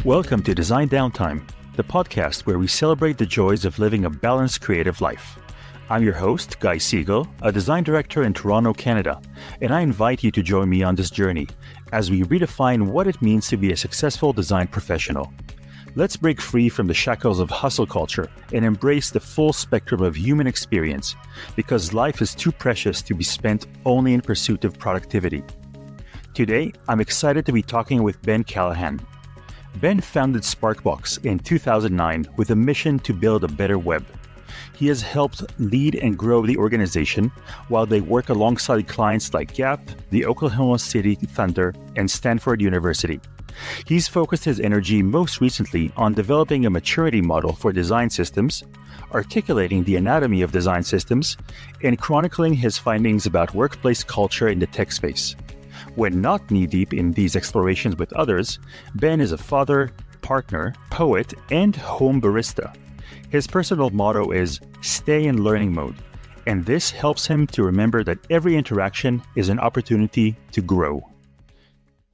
Welcome to Design Downtime, the podcast where we celebrate the joys of living a balanced creative life. I'm your host, Guy Siegel, a design director in Toronto, Canada, and I invite you to join me on this journey as we redefine what it means to be a successful design professional. Let's break free from the shackles of hustle culture and embrace the full spectrum of human experience, because life is too precious to be spent only in pursuit of productivity. Today, I'm excited to be talking with Ben Callahan. Ben founded Sparkbox in 2009 with a mission to build a better web. He has helped lead and grow the organization while they work alongside clients like Gap, the Oklahoma City Thunder, and Stanford University. He's focused his energy most recently on developing a maturity model for design systems, articulating the anatomy of design systems, and chronicling his findings about workplace culture in the tech space. When not knee-deep in these explorations with others, Ben is a father, partner, poet, and home barista. His personal motto is stay in learning mode, and this helps him to remember that every interaction is an opportunity to grow.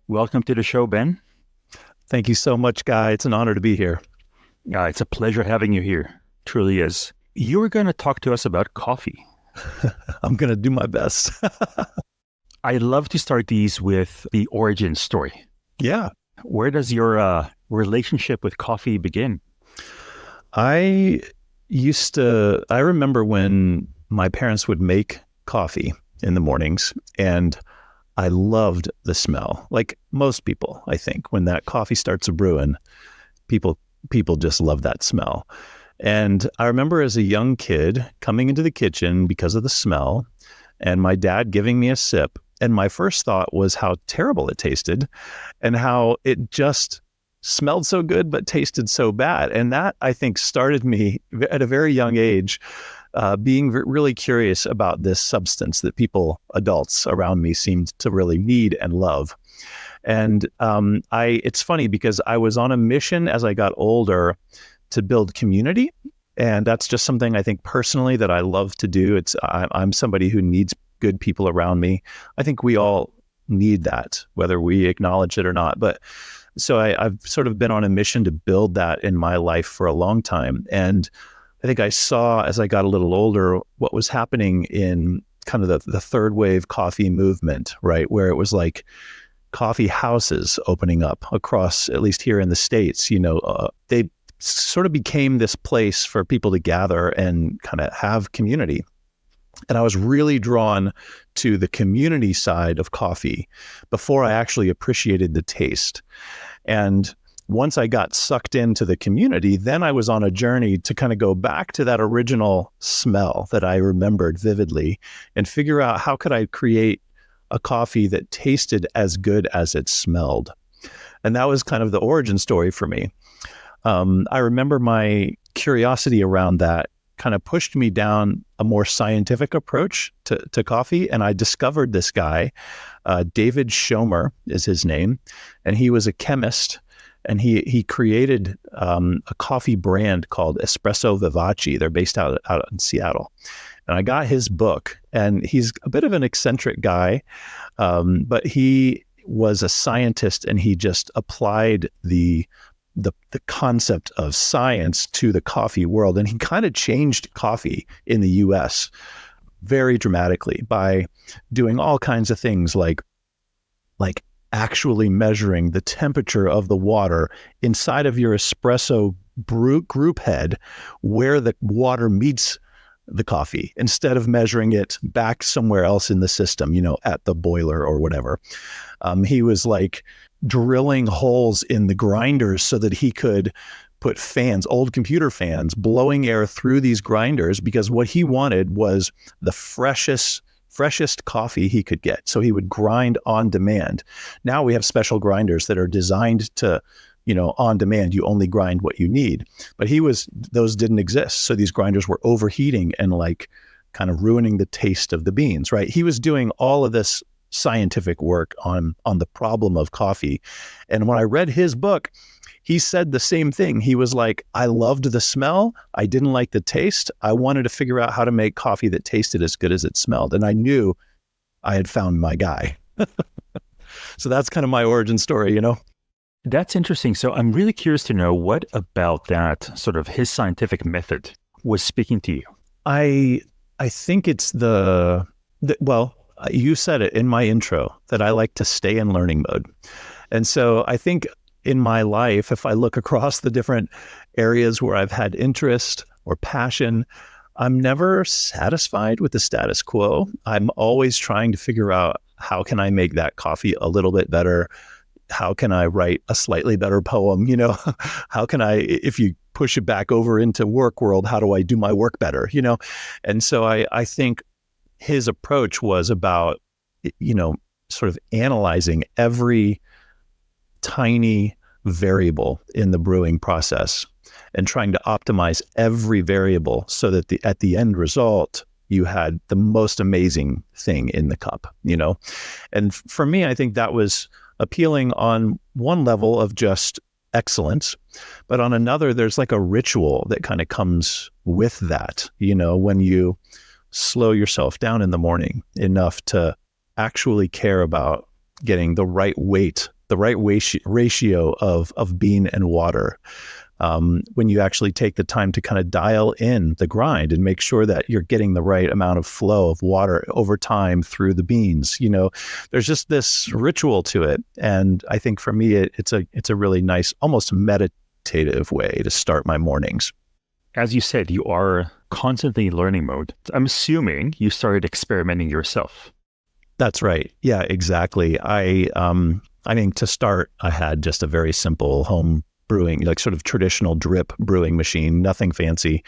Welcome to the show, Ben. Thank you so much, Guy. It's an honor to be here. It's a pleasure having you here. Truly is. You were going to talk to us about coffee. I'm going to do my best. I love to start these with the origin story. Yeah. Where does your relationship with coffee begin? I remember when my parents would make coffee in the mornings, and I loved the smell. Like most people, I think, when that coffee starts brewing, people just love that smell. And I remember as a young kid coming into the kitchen because of the smell, and my dad giving me a sip. And my first thought was how terrible it tasted and how it just smelled so good but tasted so bad. And that, I think, started me at a very young age being really curious about this substance that adults around me seemed to really need and love. And it's funny because I was on a mission as I got older to build community. And that's just something I think personally that I love to do. I'm somebody who needs good people around me. I think we all need that, whether we acknowledge it or not. But so I've sort of been on a mission to build that in my life for a long time. And I think I saw, as I got a little older, what was happening in kind of the third wave coffee movement, right? Where it was like coffee houses opening up across, at least here in the States, they sort of became this place for people to gather and kind of have community. And I was really drawn to the community side of coffee before I actually appreciated the taste. And once I got sucked into the community, then I was on a journey to kind of go back to that original smell that I remembered vividly and figure out how could I create a coffee that tasted as good as it smelled. And that was kind of the origin story for me. I remember my curiosity around that kind of pushed me down a more scientific approach to coffee. And I discovered this guy, David Schomer is his name. And he was a chemist, and he created a coffee brand called Espresso Vivace. They're based out in Seattle. And I got his book, and he's a bit of an eccentric guy, but he was a scientist, and he just applied the concept of science to the coffee world. And he kind of changed coffee in the US very dramatically by doing all kinds of things like actually measuring the temperature of the water inside of your espresso group head where the water meets the coffee, instead of measuring it back somewhere else in the system, at the boiler or whatever. He was like drilling holes in the grinders so that he could put fans, old computer fans, blowing air through these grinders, because what he wanted was the freshest coffee he could get. So he would grind on demand. Now we have special grinders that are designed to, on demand, you only grind what you need. But those didn't exist. So these grinders were overheating and like kind of ruining the taste of the beans, right? He was doing all of this scientific work on the problem of coffee. And when I read his book, he said the same thing. He was like, I loved the smell. I didn't like the taste. I wanted to figure out how to make coffee that tasted as good as it smelled. And I knew I had found my guy. So that's kind of my origin story, That's interesting. So I'm really curious to know what about that sort of his scientific method was speaking to you. I I think it's well, you said it in my intro that I like to stay in learning mode. And so I think in my life, if I look across the different areas where I've had interest or passion, I'm never satisfied with the status quo. I'm always trying to figure out how can I make that coffee a little bit better? How can I write a slightly better poem? How can I, if you push it back over into work world, how do I do my work better? And so I think his approach was about, sort of analyzing every tiny variable in the brewing process and trying to optimize every variable so that at the end result, you had the most amazing thing in the cup. And for me, I think that was appealing on one level of just excellence, but on another, there's like a ritual that kind of comes with that, when you slow yourself down in the morning enough to actually care about getting the right weight, the right ratio of bean and water. When you actually take the time to kind of dial in the grind and make sure that you're getting the right amount of flow of water over time through the beans, there's just this ritual to it. And I think for me, it's a really nice, almost meditative way to start my mornings. As you said, you are constantly in learning mode. I'm assuming you started experimenting yourself. That's right. Yeah, exactly. I mean, to start, I had just a very simple home brewing, like sort of traditional drip brewing machine, nothing fancy.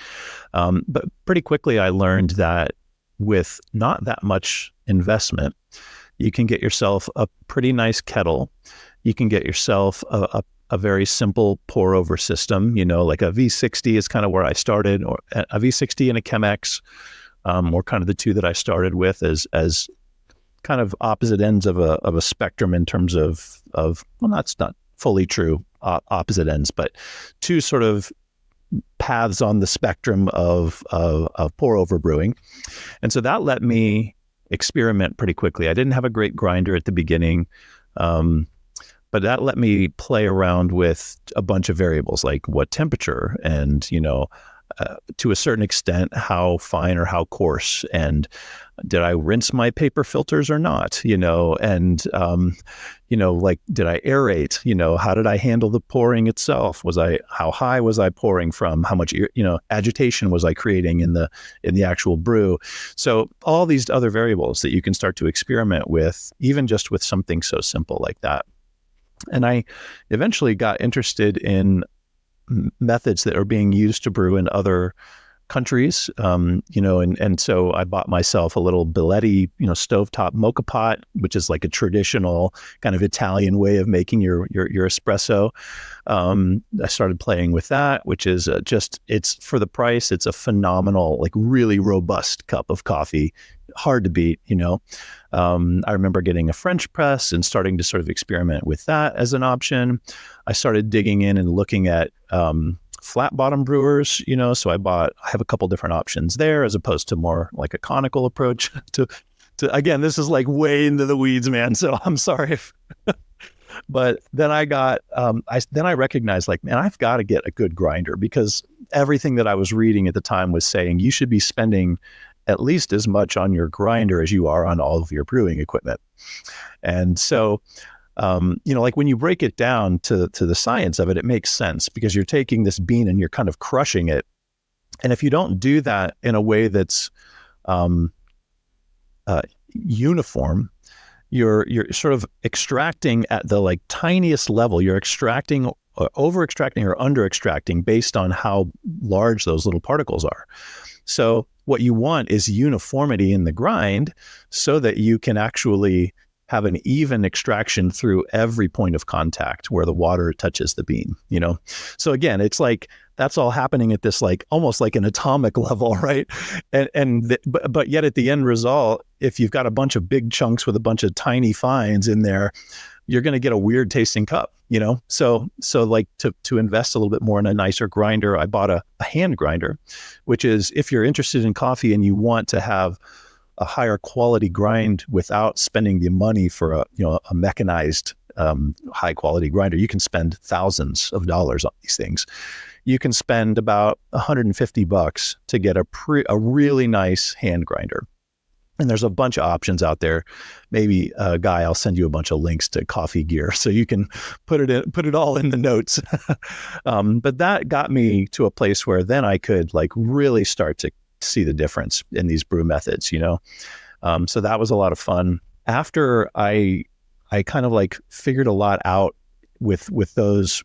But pretty quickly, I learned that with not that much investment, you can get yourself a pretty nice kettle. You can get yourself a very simple pour over system, like a V60 is kind of where I started, or a V60 and a Chemex, were kind of the two that I started with as kind of opposite ends of a spectrum in terms of well, that's not fully true, opposite ends, but two sort of paths on the spectrum of pour over brewing. And so that let me experiment pretty quickly. I didn't have a great grinder at the beginning, but that let me play around with a bunch of variables like what temperature and, to a certain extent, how fine or how coarse, and did I rinse my paper filters or not, and, like, did I aerate, how did I handle the pouring itself? How high was I pouring from? How much, agitation was I creating in the actual brew? So all these other variables that you can start to experiment with, even just with something so simple like that. And I eventually got interested in methods that are being used to brew in other countries, and so I bought myself a little Biletti, stovetop mocha pot, which is like a traditional kind of Italian way of making your espresso. I started playing with that, which is it's for the price, it's a phenomenal, like really robust cup of coffee, hard to beat. I remember getting a French press and starting to sort of experiment with that as an option. I started digging in and looking at flat bottom brewers, so I have a couple different options there as opposed to more like a conical approach to again, this is like way into the weeds, man. So I'm sorry but then I got, I recognized, like, man, I've got to get a good grinder, because everything that I was reading at the time was saying you should be spending at least as much on your grinder as you are on all of your brewing equipment. And so, like when you break it down to the science of it, it makes sense, because you're taking this bean and you're kind of crushing it. And if you don't do that in a way that's uniform, you're sort of extracting at the like tiniest level. You're extracting, or over extracting, or under extracting based on how large those little particles are. So what you want is uniformity in the grind so that you can actually have an even extraction through every point of contact where the water touches the bean, So again, it's like that's all happening at this like almost like an atomic level, right? But yet at the end result, if you've got a bunch of big chunks with a bunch of tiny fines in there, you're going to get a weird tasting cup, So like to invest a little bit more in a nicer grinder, I bought a hand grinder, which is if you're interested in coffee and you want to have a higher quality grind without spending the money for a mechanized high quality grinder. You can spend thousands of dollars on these things. You can spend about $150 to get a really nice hand grinder. And there's a bunch of options out there. Maybe Guy, I'll send you a bunch of links to coffee gear so you can put it all in the notes. But that got me to a place where then I could like really start to see the difference in these brew methods, So that was a lot of fun. After I kind of like figured a lot out with those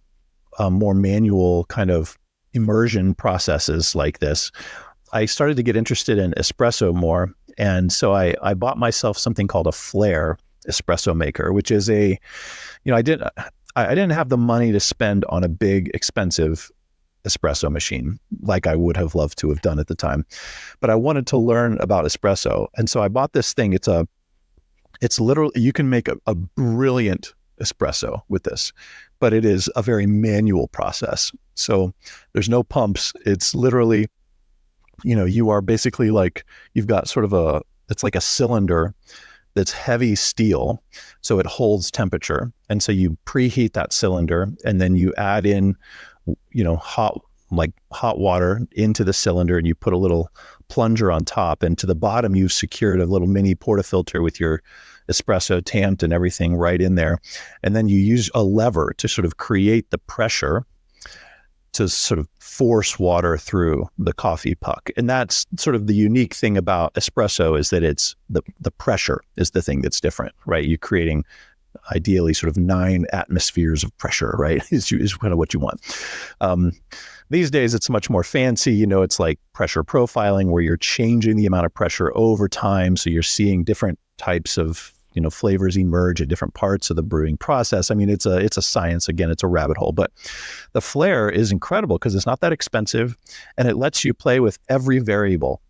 more manual kind of immersion processes like this, I started to get interested in espresso more. And so I bought myself something called a Flare espresso maker, which is I didn't have the money to spend on a big expensive espresso machine like I would have loved to have done at the time, but I wanted to learn about espresso. And so I bought this thing. It's literally, you can make a brilliant espresso with this, but it is a very manual process. So there's no pumps. It's literally, you are basically like, you've got sort of it's like a cylinder that's heavy steel. So it holds temperature. And so you preheat that cylinder and then you add in, hot water into the cylinder, and you put a little plunger on top. And to the bottom, you've secured a little mini portafilter with your espresso tamped and everything right in there. And then you use a lever to sort of create the pressure to sort of force water through the coffee puck. And that's sort of the unique thing about espresso, is that it's the pressure is the thing that's different, right? You're creating ideally sort of 9 atmospheres of pressure, right? is kind of what you want. These days, it's much more fancy. It's like pressure profiling, where you're changing the amount of pressure over time. So you're seeing different types of flavors emerge at different parts of the brewing process. I mean, it's a science. Again, it's a rabbit hole. But the Flare is incredible because it's not that expensive, and it lets you play with every variable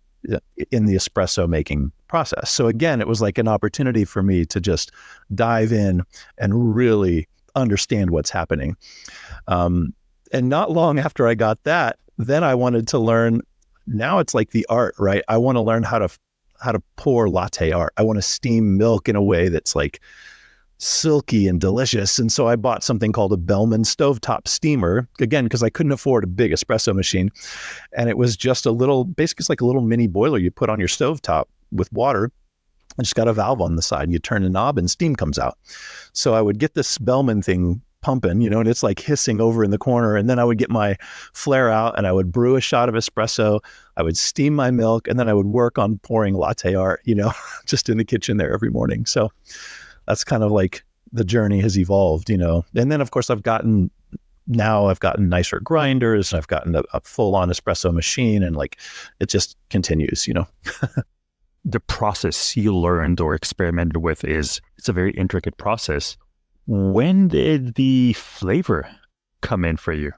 in the espresso making process. So again, it was like an opportunity for me to just dive in and really understand what's happening. And not long after I got that, then I wanted to learn. Now it's like the art, right? I want to learn how to pour latte art. I want to steam milk in a way that's like silky and delicious. And so I bought something called a Bellman stovetop steamer, again, because I couldn't afford a big espresso machine. And it was just basically it's like a little mini boiler you put on your stovetop with water. And just got a valve on the side, and you turn the knob and steam comes out. So I would get this Bellman thing pumping, and it's like hissing over in the corner. And then I would get my Flare out and I would brew a shot of espresso. I would steam my milk, and then I would work on pouring latte art, just in the kitchen there every morning. So that's kind of like the journey has evolved, And then of course I've gotten nicer grinders, and I've gotten a full-on espresso machine, and like it just continues, The process you learned or experimented with it's a very intricate process. When did the flavor come in for you?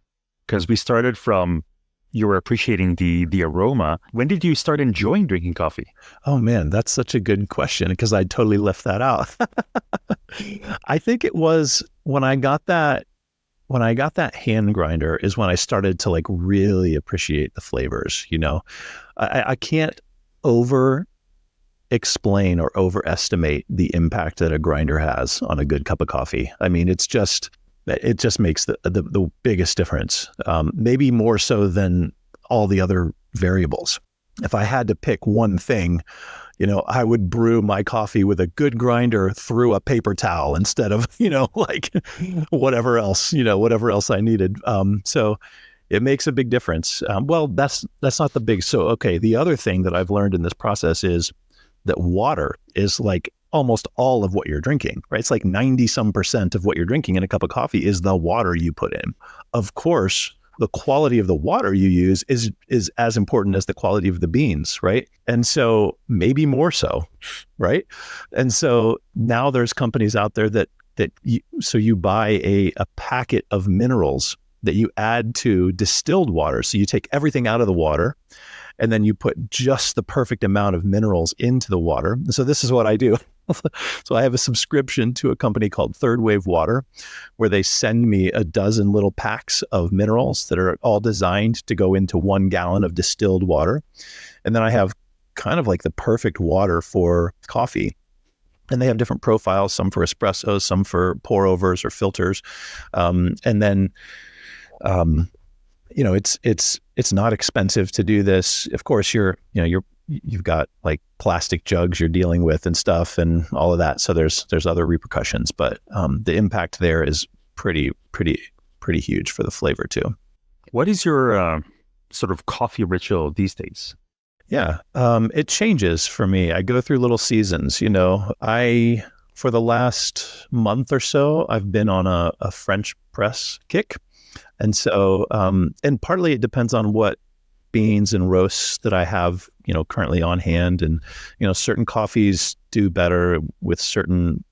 Because we started from you were appreciating the aroma. When did you start enjoying drinking coffee? Oh man, that's such a good question, because I totally left that out. I think it was when I got that hand grinder is when I started to like really appreciate the flavors. I can't explain or overestimate the impact that a grinder has on a good cup of coffee. I mean, it just makes the biggest difference, maybe more so than all the other variables. If I had to pick one thing, I would brew my coffee with a good grinder through a paper towel instead of, like whatever else I needed. So it makes a big difference. Well, that's not the big. So, okay. The other thing that I've learned in this process is that water is like almost all of what you're drinking, right? It's like 90% of what you're drinking in a cup of coffee is the water you put in. Of course, the quality of the water you use is as important as the quality of the beans, right? And so maybe more so, right? And so now there's companies out there that you buy a packet of minerals that you add to distilled water. So you take everything out of the water, and then you put just the perfect amount of minerals into the water. So this is what I do. So I have a subscription to a company called Third Wave Water, where they send me a dozen little packs of minerals that are all designed to go into 1 gallon of distilled water. And then I have kind of like the perfect water for coffee. And they have different profiles, some for espressos, some for pour overs or filters. And then, it's not expensive to do this. Of course, you've got like plastic jugs you're dealing with and stuff and all of that. So there's other repercussions, but the impact there is pretty huge for the flavor too. What is your sort of coffee ritual these days? Yeah, it changes for me. I go through little seasons. For the last month or so, I've been on a French press kick. And so, and partly it depends on what beans and roasts that I have, currently on hand. And, certain coffees do better with certain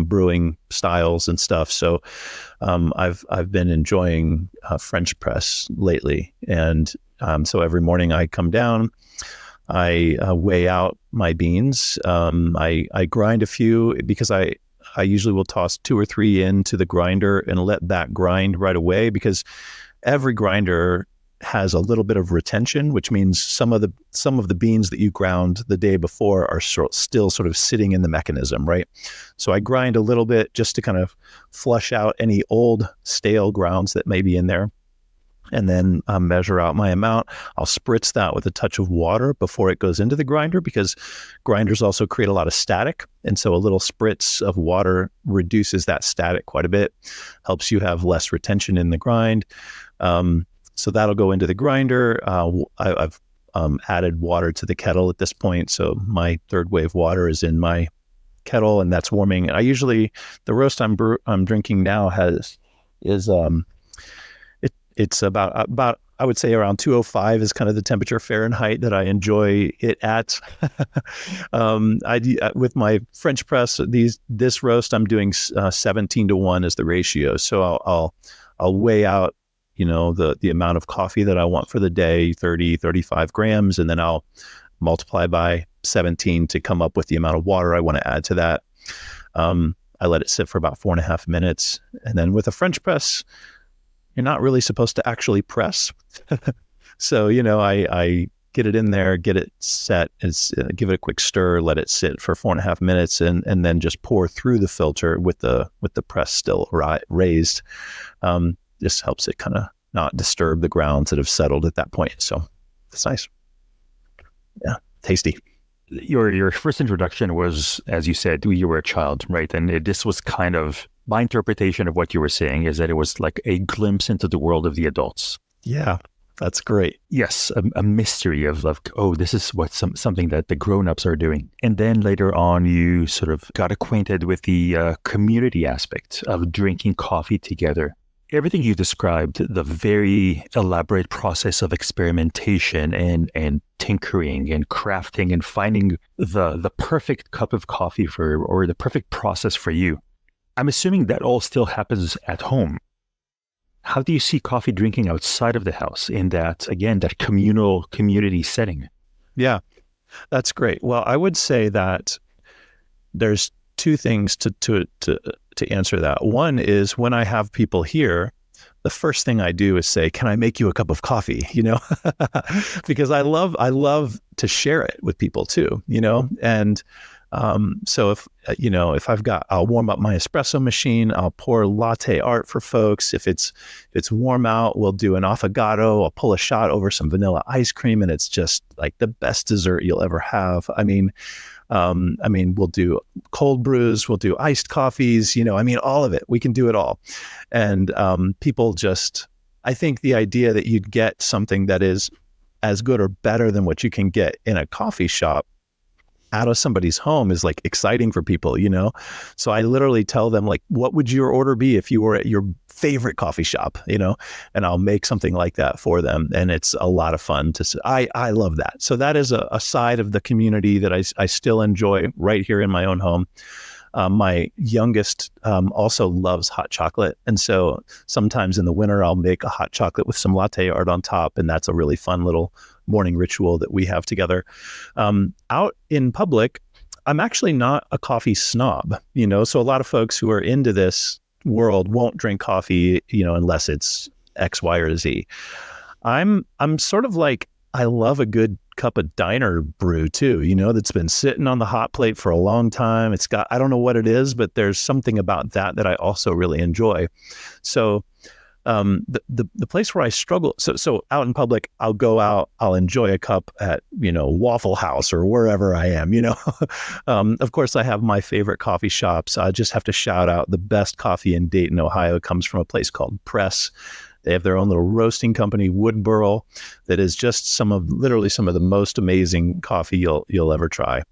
brewing styles and stuff. So I've been enjoying French press lately. And so every morning I come down, I weigh out my beans. I grind a few because I usually will toss 2 or 3 into the grinder and let that grind right away, because every grinder has a little bit of retention, which means some of the beans that you ground the day before are still sort of sitting in the mechanism, right? So I grind a little bit just to kind of flush out any old stale grounds that may be in there. And then measure out my amount. I'll spritz that with a touch of water before it goes into the grinder, because grinders also create a lot of static. And so a little spritz of water reduces that static quite a bit, helps you have less retention in the grind. So that'll go into the grinder. I've added water to the kettle at this point. So my third wave water is in my kettle and that's warming. The roast I'm drinking now it's about I would say around 205 is kind of the temperature Fahrenheit that I enjoy it at. With my French press, this roast I'm doing 17-1 is the ratio. So I'll weigh out the amount of coffee that I want for the day, 35 grams, and then I'll multiply by 17 to come up with the amount of water I want to add to that. I let it sit for about 4.5 minutes, and then with a French press, you're not really supposed to actually press. So, I get it in there, get it set, give it a quick stir, let it sit for 4.5 minutes, and then just pour through the filter with the press still raised. This helps it kind of not disturb the grounds that have settled at that point. So it's nice. Yeah, tasty. Your first introduction was, as you said, you were a child, right? And this was kind of my interpretation of what you were saying, is that it was like a glimpse into the world of the adults. Yeah, that's great. Yes, a mystery of this is what something that the grown-ups are doing. And then later on, you sort of got acquainted with the community aspect of drinking coffee together. Everything you described, the very elaborate process of experimentation and tinkering and crafting and finding the perfect cup of coffee or the perfect process for you. I'm assuming that all still happens at home. How do you see coffee drinking outside of the house in that communal community setting? Yeah, that's great. Well, I would say that there's 2 things to answer that. One is, when I have people here, the first thing I do is say, "Can I make you a cup of coffee?" Because I love to share it with people too, and so if I'll warm up my espresso machine, I'll pour latte art for folks. If it's warm out, we'll do an affogato. I'll pull a shot over some vanilla ice cream, and it's just like the best dessert you'll ever have. We'll do cold brews, we'll do iced coffees, all of it. We can do it all. And people I think the idea that you'd get something that is as good or better than what you can get in a coffee shop out of somebody's home is like exciting for people, So I literally tell them, like, what would your order be if you were at your favorite coffee shop, and I'll make something like that for them. And it's a lot of fun I love that. So that is a side of the community that I still enjoy right here in my own home. My youngest also loves hot chocolate. And so sometimes in the winter, I'll make a hot chocolate with some latte art on top. And that's a really fun little morning ritual that we have together. Out in public, I'm actually not a coffee snob, so a lot of folks who are into this world won't drink coffee, unless it's X, Y, or Z. I'm sort of like, I love a good cup of diner brew too, that's been sitting on the hot plate for a long time. It's got, I don't know what it is, but there's something about that I also really enjoy. So the place where I struggle, so out in public, I'll go out, I'll enjoy a cup at, Waffle House or wherever I am, Of course, I have my favorite coffee shops. I just have to shout out the best coffee in Dayton, Ohio. It comes from a place called Press. They have their own little roasting company, Woodboro, that is just literally some of the most amazing coffee you'll ever try.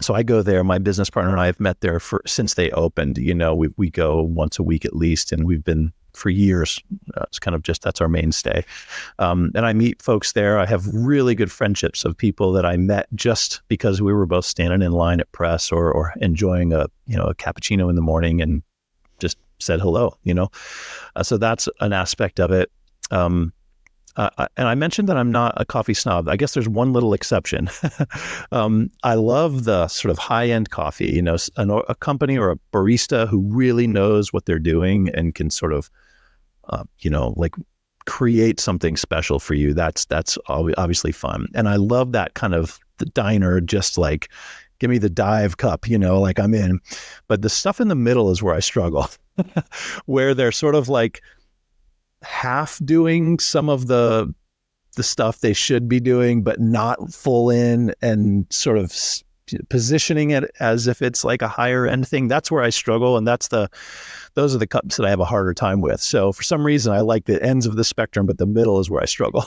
So I go there. My business partner and I have met there since they opened. We go once a week at least, and we've been for years. It's kind of that's our mainstay. And I meet folks there. I have really good friendships of people that I met just because we were both standing in line at Press or enjoying a cappuccino in the morning and just said hello. So that's an aspect of it. And I mentioned that I'm not a coffee snob. I guess there's one little exception. I love the sort of high-end coffee, a company or a barista who really knows what they're doing and can sort of, like create something special for you. That's obviously fun. And I love that kind of the diner, just like, give me the dive cup, like I'm in. But the stuff in the middle is where I struggle, where they're sort of like, half doing some of the stuff they should be doing, but not full in, and sort of positioning it as if it's like a higher end thing. That's where I struggle. And those are the cups that I have a harder time with. So for some reason, I like the ends of the spectrum, but the middle is where I struggle.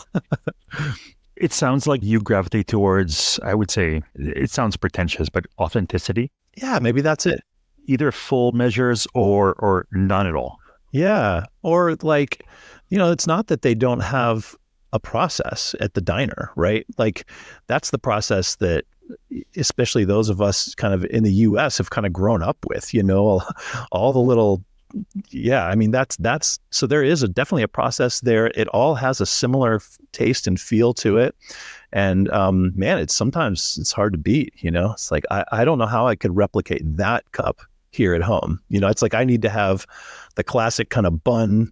It sounds like you gravitate towards, I would say, it sounds pretentious, but authenticity. Yeah, maybe that's it. Either full measures or none at all. Yeah. Or like, it's not that they don't have a process at the diner, right? Like that's the process that especially those of us kind of in the US have kind of grown up with, all the little, yeah, I mean, that's, so there is definitely a process there. It all has a similar taste and feel to it. And man, sometimes it's hard to beat, it's like, I don't know how I could replicate that cup here at home. It's like I need to have the classic kind of bun,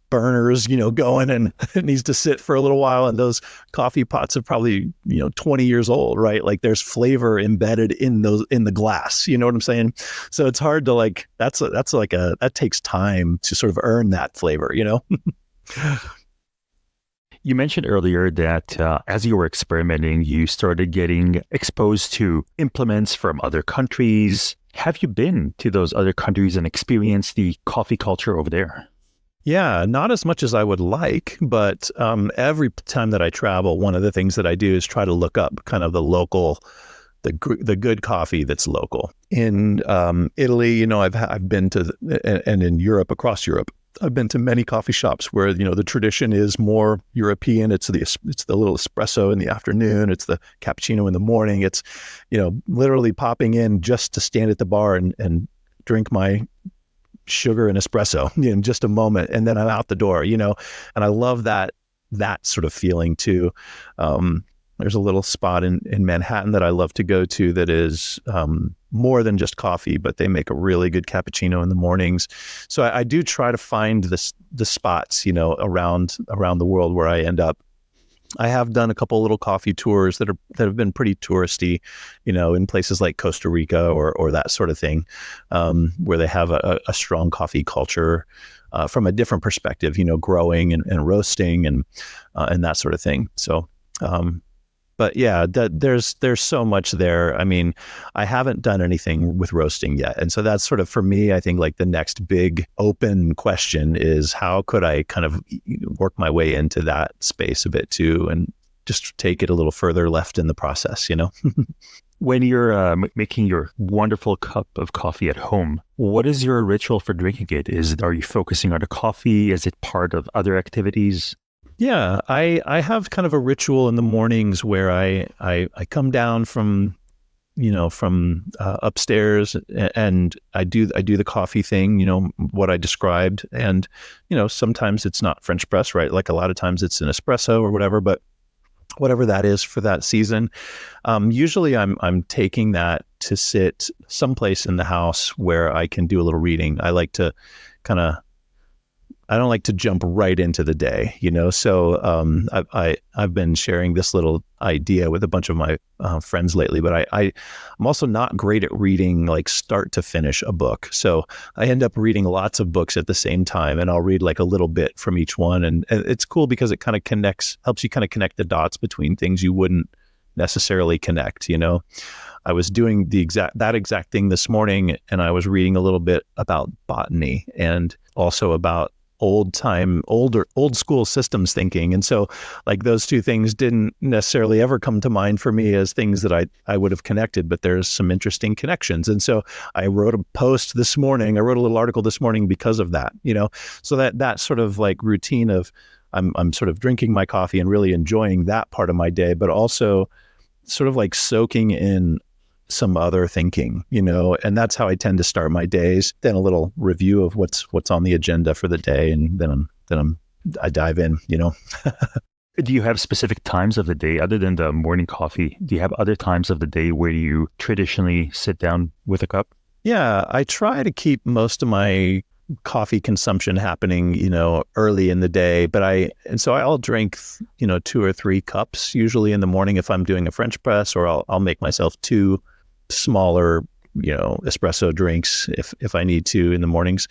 burners, going, and it needs to sit for a little while. And those coffee pots are probably, 20 years old, right? Like there's flavor embedded in the glass, you know what I'm saying? So it's hard to like, that takes time to sort of earn that flavor, You mentioned earlier that as you were experimenting, you started getting exposed to implements from other countries. Have you been to those other countries and experienced the coffee culture over there? Yeah, not as much as I would like, but every time that I travel, one of the things that I do is try to look up kind of the local, the good coffee that's local. In Italy, I've been to, and in Europe, across Europe, I've been to many coffee shops where, the tradition is more European. It's the little espresso in the afternoon. It's the cappuccino in the morning. It's, literally popping in just to stand at the bar and drink my sugar and espresso in just a moment. And then I'm out the door, and I love that sort of feeling too. There's a little spot in Manhattan that I love to go to that is more than just coffee, but they make a really good cappuccino in the mornings. So I do try to find the spots, around the world where I end up. I have done a couple little coffee tours that have been pretty touristy, in places like Costa Rica or that sort of thing, where they have a strong coffee culture from a different perspective, growing and roasting and that sort of thing. So. But yeah, there's so much there. I mean, I haven't done anything with roasting yet. And so that's sort of, for me, I think like the next big open question is how could I kind of work my way into that space a bit too, and just take it a little further left in the process, When you're making your wonderful cup of coffee at home, what is your ritual for drinking it? Are you focusing on the coffee? Is it part of other activities? Yeah, I have kind of a ritual in the mornings where I come down from upstairs and I do the coffee thing, what I described. And, sometimes it's not French press, right? Like a lot of times it's an espresso or whatever, but whatever that is for that season. Usually I'm taking that to sit someplace in the house where I can do a little reading. I like to kind of I don't like to jump right into the day, So I've been sharing this little idea with a bunch of my friends lately, but I'm also not great at reading like start to finish a book. So I end up reading lots of books at the same time, and I'll read like a little bit from each one, and it's cool because it kind of helps you kind of connect the dots between things you wouldn't necessarily connect. I was doing that exact thing this morning, and I was reading a little bit about botany and also about old school systems thinking. And so like those two things didn't necessarily ever come to mind for me as things that I would have connected, but there's some interesting connections. And so I wrote a post this morning. I wrote a little article this morning because of that, so that sort of like routine of I'm sort of drinking my coffee and really enjoying that part of my day, but also sort of like soaking in some other thinking, and that's how I tend to start my days. Then a little review of what's on the agenda for the day, and then I dive in, Do you have specific times of the day other than the morning coffee? Do you have other times of the day where you traditionally sit down with a cup? Yeah, I try to keep most of my coffee consumption happening, early in the day, so I'll drink, 2 or 3 cups usually in the morning if I'm doing a French press, or I'll make myself 2 smaller, espresso drinks if I need to in the mornings.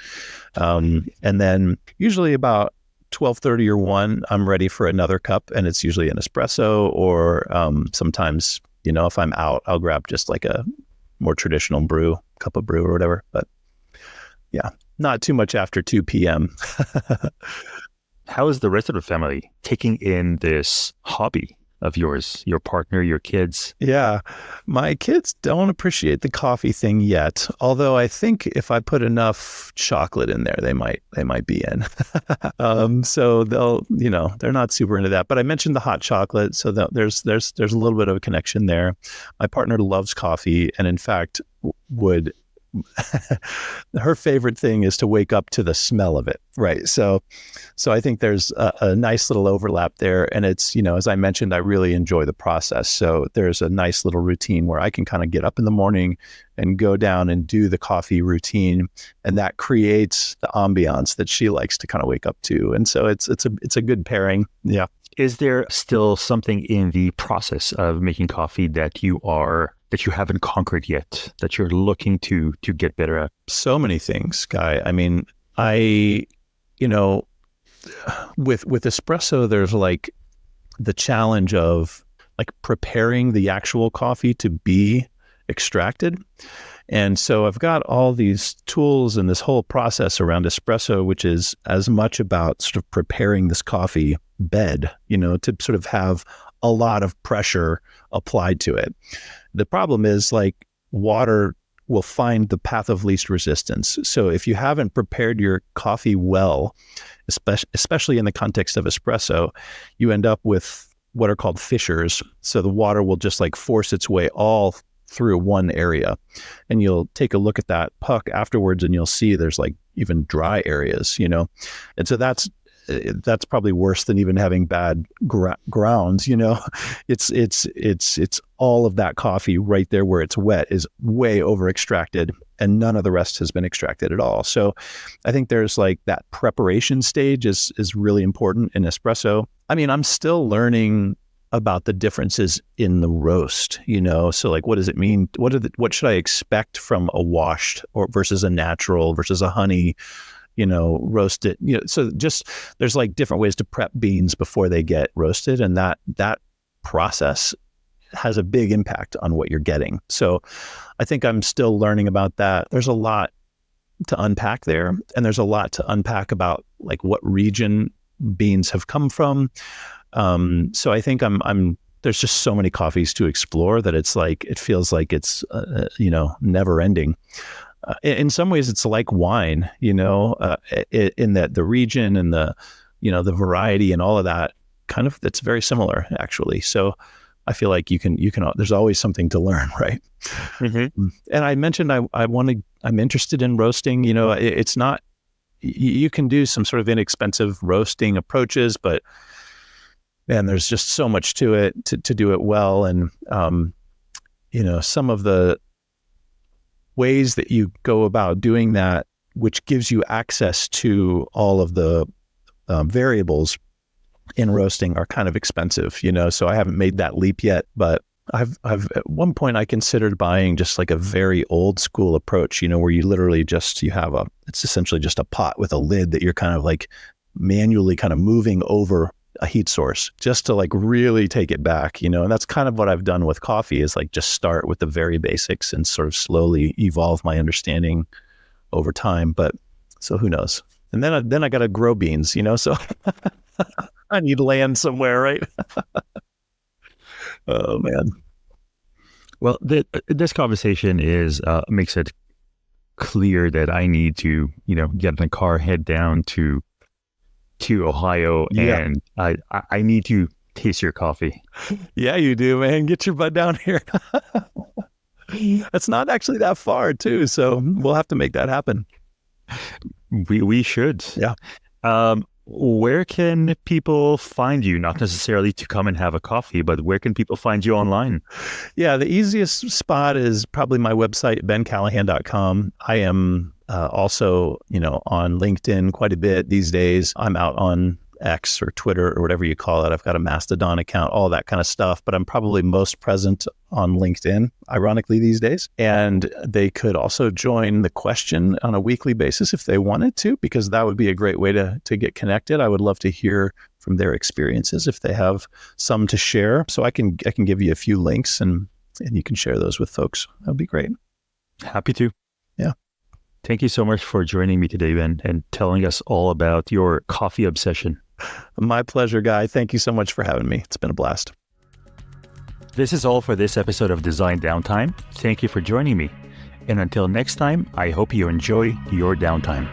And then usually about 12:30 or 1, I'm ready for another cup, and it's usually an espresso, or sometimes, if I'm out, I'll grab just like a more traditional cup of brew or whatever. But yeah, not too much after 2 p.m. How is the rest of the family taking in this hobby of yours, your partner, your kids? Yeah, my kids don't appreciate the coffee thing yet. Although I think if I put enough chocolate in there, they might be in. So they're not super into that. But I mentioned the hot chocolate, so there's a little bit of a connection there. My partner loves coffee, and in fact would. Her favorite thing is to wake up to the smell of it, right? So I think there's a nice little overlap there, and it's, as I mentioned, I really enjoy the process. So there's a nice little routine where I can kind of get up in the morning and go down and do the coffee routine, and that creates the ambiance that she likes to kind of wake up to. And so it's a good pairing. Yeah. Is there still something in the process of making coffee that you haven't conquered yet, that you're looking to get better at? So many things, Guy. I mean, with espresso, there's like the challenge of like preparing the actual coffee to be extracted. And so I've got all these tools and this whole process around espresso, which is as much about sort of preparing this coffee bed, to sort of have a lot of pressure applied to it. The problem is like water will find the path of least resistance. So if you haven't prepared your coffee well, especially in the context of espresso, you end up with what are called fissures. So the water will just like force its way all through one area, and you'll take a look at that puck afterwards and you'll see there's like even dry areas, and so that's probably worse than even having bad grounds. It's all of that coffee right there where it's wet is way over extracted, and none of the rest has been extracted at all. So I think there's like that preparation stage is really important in espresso. I mean, I'm still learning about the differences in the roast, so like, what does it mean? What should I expect from a washed or versus a natural versus a honey, roasted, so just, there's like different ways to prep beans before they get roasted. And that process has a big impact on what you're getting. So I think I'm still learning about that. There's a lot to unpack there. And there's a lot to unpack about like what region beans have come from. So I think there's just so many coffees to explore that it's like, it feels like it's, never ending. In some ways it's like wine, in that the region and the variety and all of that kind of, that's very similar actually. So I feel like you can, there's always something to learn, right? Mm-hmm. And I mentioned, I'm interested in roasting, it's not, you can do some sort of inexpensive roasting approaches, but man, there's just so much to it to do it well. And, some of the ways that you go about doing that which gives you access to all of the variables in roasting, are kind of expensive, so I haven't made that leap yet, but I've at one point I considered buying just like a very old school approach, where you literally it's essentially just a pot with a lid that you're kind of like manually kind of moving over a heat source just to like really take it back, and that's kind of what I've done with coffee, is like just start with the very basics and sort of slowly evolve my understanding over time. But so who knows? And then I got to grow beans, so I need land somewhere, right? Oh man. Well, this conversation makes it clear that I need to, get in a car, head down to Ohio, and I need to taste your coffee. Yeah, you do, man. Get your butt down here. It's not actually that far, too, so we'll have to make that happen. We should. Yeah. Where can people find you? Not necessarily to come and have a coffee, but where can people find you online? Yeah, the easiest spot is probably my website, bencallahan.com. I am also, on LinkedIn quite a bit these days. I'm out on X or Twitter or whatever you call it. I've got a Mastodon account, all that kind of stuff, but I'm probably most present on LinkedIn, ironically, these days. And they could also join the question on a weekly basis if they wanted to, because that would be a great way to get connected. I would love to hear from their experiences if they have some to share. So I can give you a few links and you can share those with folks. That would be great. Happy to. Yeah. Thank you so much for joining me today, Ben, and telling us all about your coffee obsession. My pleasure, Guy. Thank you so much for having me. It's been a blast. This is all for this episode of Design Downtime. Thank you for joining me. And until next time, I hope you enjoy your downtime.